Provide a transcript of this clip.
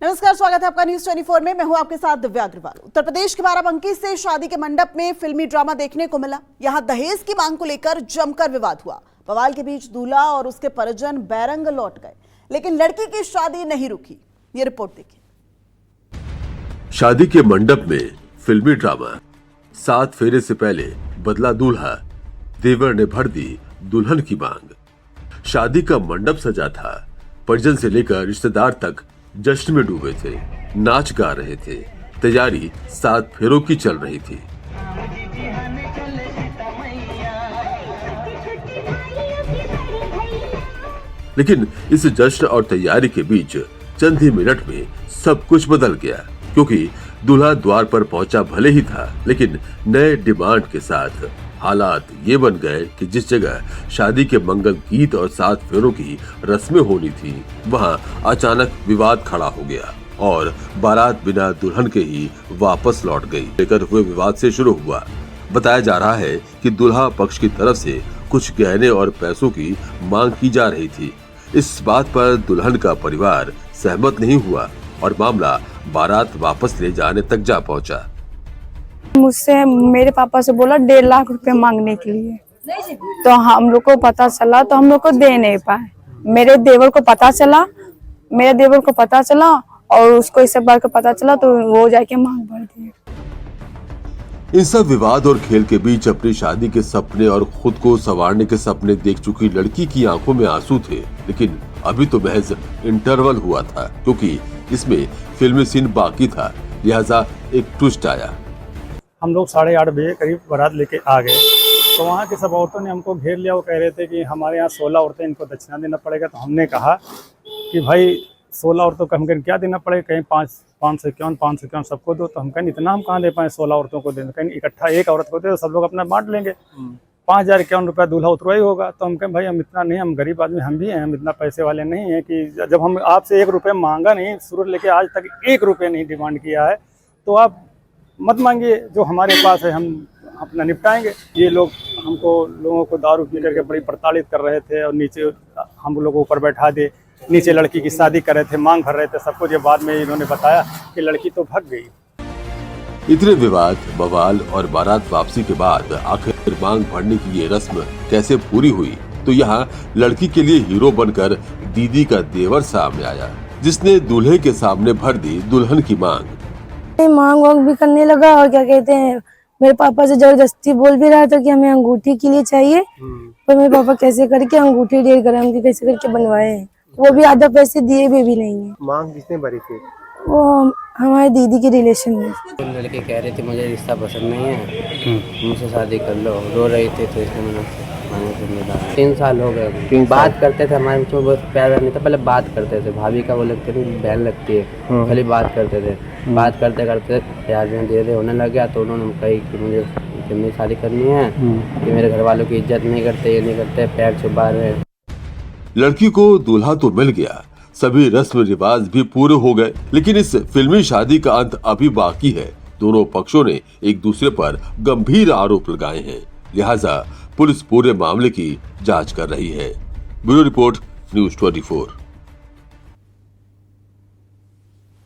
नमस्कार, स्वागत है आपका न्यूज 24 में। मैं हूं आपके साथ दिव्या अग्रवाल। उत्तर प्रदेश के बाराबंकी से शादी के मंडप में फिल्मी ड्रामा देखने को मिला। यहां दहेज की मांग को लेकर जमकर विवाद हुआ। बवाल के बीच दूल्हा और उसके परिजन बैरंग लौट गए, लेकिन लड़की की शादी नहीं रुकी। ये रिपोर्ट देखिए। शादी के मंडप में फिल्मी ड्रामा। 7 फेरे से पहले बदला दूल्हा, देवर ने भर दी दुल्हन की मांग। शादी का मंडप सजा था। परिजन से लेकर रिश्तेदार तक जश्न में डूबे थे, नाच गा रहे थे। तैयारी 7 फेरों की चल रही थी। लेकिन इस जश्न और तैयारी के बीच चंद ही मिनट में सब कुछ बदल गया, क्योंकि दूल्हा द्वार पर पहुंचा भले ही था, लेकिन नए डिमांड के साथ हालात ये बन गए कि जिस जगह शादी के मंगल गीत और 7 फेरों की रस्में होनी थी, वहां अचानक विवाद खड़ा हो गया और बारात बिना दुल्हन के ही वापस लौट गई। लेकर हुए विवाद से शुरू हुआ। बताया जा रहा है कि दूल्हा पक्ष की तरफ से कुछ गहने और पैसों की मांग की जा रही थी। इस बात पर दुल्हन का परिवार सहमत नहीं हुआ और मामला बारात वापस ले जाने तक जा पहुंचा। मुझसे मेरे पापा से बोला 1.5 लाख रुपए मांगने के लिए, तो हम लोग को पता चला तो हम लोग को दे नहीं पाए। मेरे देवर को पता चला और उसको इस बात का पता चला तो वो जाके मांग भर दिए। इन सब विवाद और खेल के बीच अपनी शादी के सपने और खुद को संवारने के सपने देख चुकी लड़की की आंखों में आंसू थे। लेकिन अभी तो महज इंटरवल हुआ था, क्योंकि इसमें फिल्मी सीन बाकी था, लिहाजा एक ट्विस्ट आया। हम लोग 8:30 बजे करीब बारात लेके आ गए, तो वहाँ के सब औरतों ने हमको घेर लिया। वो कह रहे थे कि हमारे यहाँ 16 औरतें, इनको दक्षिणा देना पड़ेगा। तो हमने कहा कि भाई 16 औरतों को हम कहें क्या देना पड़ेगा, कहीं 551 सबको दो। तो हम कहें इतना हम कहाँ दे पाए, 16 औरतों को देना, कहीं इकट्ठा एक औरत को दे तो सब लोग अपना बांट लेंगे। 5,051 रुपया दूल्हा उतरवा ही होगा। तो हम कहें भाई हम इतना नहीं, हम गरीब आदमी हम भी हैं, हम इतना पैसे वाले नहीं हैं कि जब हम आपसे 1 रुपये मांगा नहीं, शुरू लेके आज तक 1 रुपये नहीं डिमांड किया है, तो आप मत मांगिए, जो हमारे पास है हम अपना निपटाएंगे। ये लोग लोगों को दारू पी करके बड़ी प्रताड़ित कर रहे थे और नीचे हम लोगों को ऊपर बैठा दे, नीचे लड़की की शादी कर रहे थे, मांग भर रहे थे सबको। ये बाद में इन्होंने बताया कि लड़की तो भाग गई। इतने विवाद, बवाल और बारात वापसी के बाद आखिर मांग भरने की ये रस्म कैसे पूरी हुई, तो यहाँ लड़की के लिए हीरो बनकर दीदी का देवर सामने आया, जिसने दूल्हे के सामने भर दी दुल्हन की मांग वांग भी करने लगा और क्या कहते हैं, मेरे पापा से जबरदस्ती बोल भी रहा था कि हमें अंगूठी के लिए चाहिए। पर मेरे पापा कैसे करके अंगूठी 1.5 ग्राम की कैसे करके बनवाए, वो भी आधा पैसे दिए भी नहीं है। मांग किसने भरी थी? वो हमारे दीदी के रिलेशन में। लड़के कह रहे थे मुझे रिश्ता पसंद नहीं है, मुझसे शादी कर लो, रो रही थी, तो इसलिए मैंने 3 साल हो गए। बात करते थे, हमारे मुझे बहुत प्यार नहीं था। पहले बात करते थे, भाभी का वो लगते थे, बहन लगती है, खाली बात करते थे। बात करते करते प्यार में धीरे धीरे होने लग गया। तो उन्होंने कही कि मुझे जल्दी शादी करनी है, कि मेरे घर वालों की इज्जत नहीं करते, ये नहीं करते, पैर छुपा रहे। लड़की को दूल्हा तो मिल गया, सभी रस्म रिवाज भी पूरे हो गए, लेकिन इस फिल्मी शादी का अंत अभी बाकी है। दोनों पक्षों ने एक दूसरे पर गंभीर आरोप लगाए हैं, लिहाजा पुलिस पूरे मामले की जांच कर रही है। Bureau report, news 24।